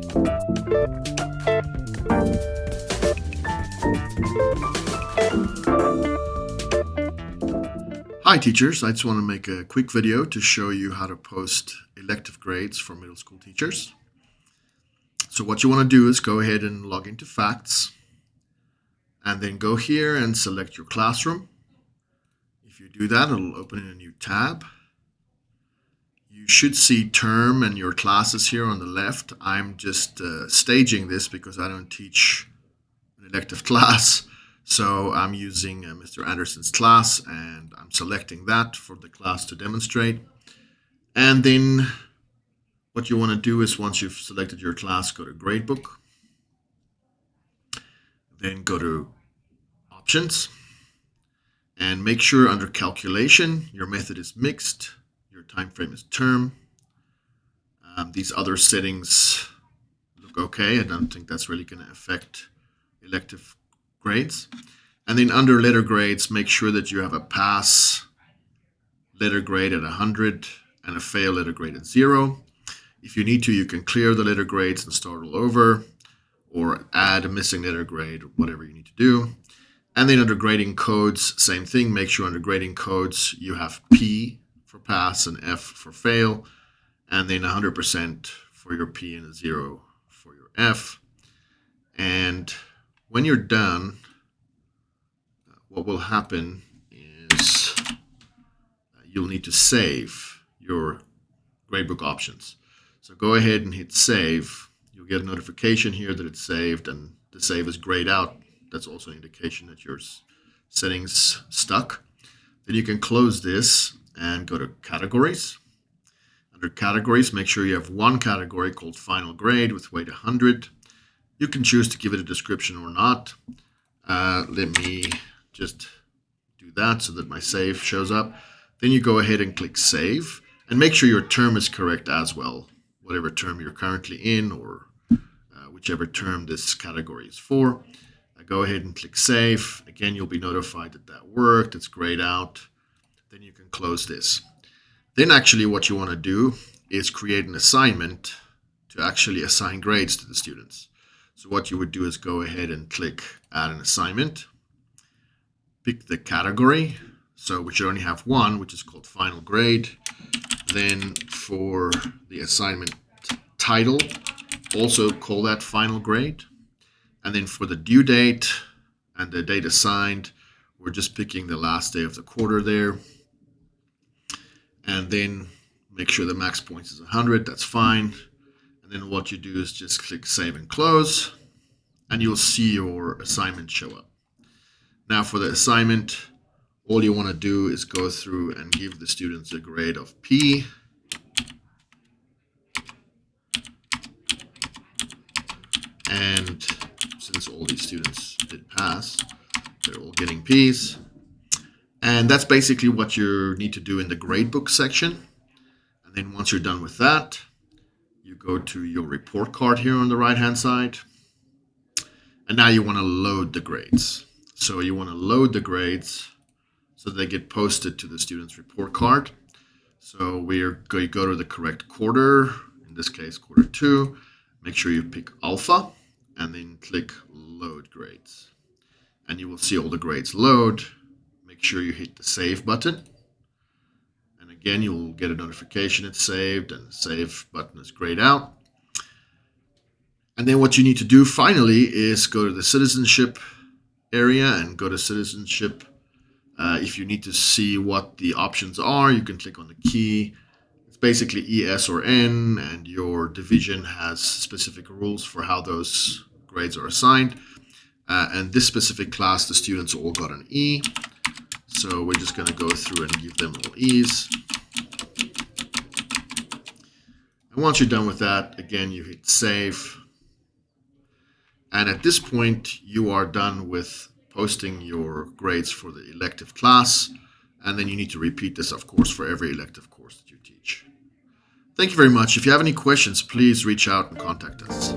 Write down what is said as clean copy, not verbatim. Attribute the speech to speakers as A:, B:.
A: Hi teachers, I just want to make a quick video to show you how to post elective grades for middle school teachers. So what you want to do is go ahead and log into Facts and then go here and select your classroom. If you do that, it'll open in a new tab. You should see term and your classes here on the left. I'm just staging this because I don't teach an elective class. So I'm using Mr. Anderson's class and I'm selecting that for the class to demonstrate. And then what you want to do is once you've selected your class, go to Gradebook. Then go to Options. And make sure under Calculation, your method is mixed, your time frame is term. These other settings look okay. I don't think that's really going to affect elective grades. And then under letter grades, make sure that you have a pass letter grade at 100 and a fail letter grade at 0. If you need to, you can clear the letter grades and start all over, or add a missing letter grade, whatever you need to do. And then under grading codes, same thing. Make sure under grading codes you have P for pass and F for fail, and then 100% for your P and a 0 for your F. And when you're done, what will happen is you'll need to save your gradebook options. So go ahead and hit save. You'll get a notification here that it's saved, and the save is grayed out. That's also an indication that your settings stuck. Then you can close this and go to categories. Under categories, make sure you have one category called final grade with weight 100. You can choose to give it a description or not. Let me just do that so that my save shows up. Then you go ahead and click save and make sure your term is correct as well, whatever term you're currently in or whichever term this category is for. Go ahead and click save. Again, you'll be notified that that worked. It's grayed out. Then you can close this. Then actually what you want to do is create an assignment to actually assign grades to the students. So what you would do is go ahead and click add an assignment. Pick the category. So we should only have one, which is called final grade. Then for the assignment title, also call that final grade. And then for the due date and the date assigned, we're just picking the last day of the quarter there. And then make sure the max points is 100. That's fine. And then what you do is just click save and close, and you'll see your assignment show up. Now for the assignment, all you want to do is go through and give the students a grade of P. And since all these students did pass, they're all getting P's. And that's basically what you need to do in the gradebook section. And then once you're done with that, you go to your report card here on the right-hand side. And now you want to load the grades. So you want to load the grades so they get posted to the student's report card. So you go to the correct quarter, in this case, quarter 2. Make sure you pick alpha and then click load grades. And you will see all the grades load. Make sure you hit the save button. And again, you'll get a notification it's saved, and the save button is grayed out. And then what you need to do finally is go to the citizenship area and go to citizenship. If you need to see what the options are, you can click on the key. It's basically ES or N, and your division has specific rules for how those grades are assigned. And this specific class, the students all got an E. So we're just going to go through and give them all E's. And once you're done with that, again, you hit save. And at this point, you are done with posting your grades for the elective class. And then you need to repeat this, of course, for every elective course that you teach. Thank you very much. If you have any questions, please reach out and contact us.